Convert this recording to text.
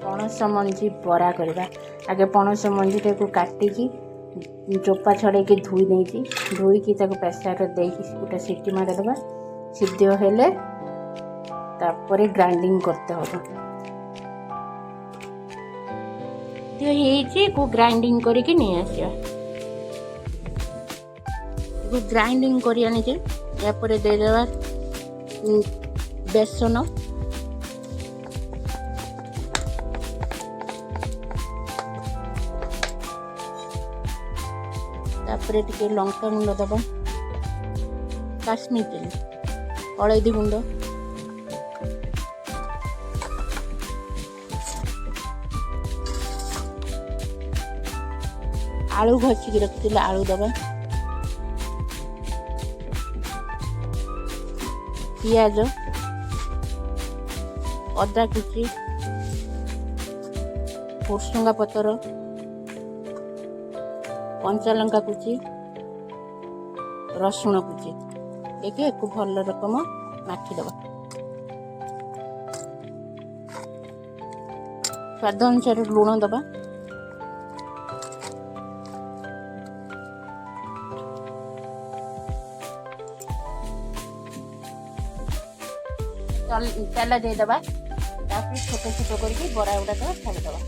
पणस मंजी बरा करवा। आगे पणस मंजी को काटिकी चोपा छड़े धोई नहीं धोईकी प्रेसर गोटे सीटी मारिदेवा। सिद्ध हेले तापर ग्राइंडिंग करते हम को ग्राइंडिंग करके नहीं आसिया ग्राइंडिंग कर आनीचे यापर देदेवा बेसन तापर टिके लंका गुंड दबा काश्मीर चिली हलदी गुंड आलू घसिकी रखी आलू दबा पियाज अदा कुची भुसुंगा पतर कंचा लंका कुची रसुण कुची देखिए एक भल रकम माखीदबा स्वाद अनुसार लुण दबा तेल देदेबा छोट छोट करके बरा गुड़ा छाड़ीदबा।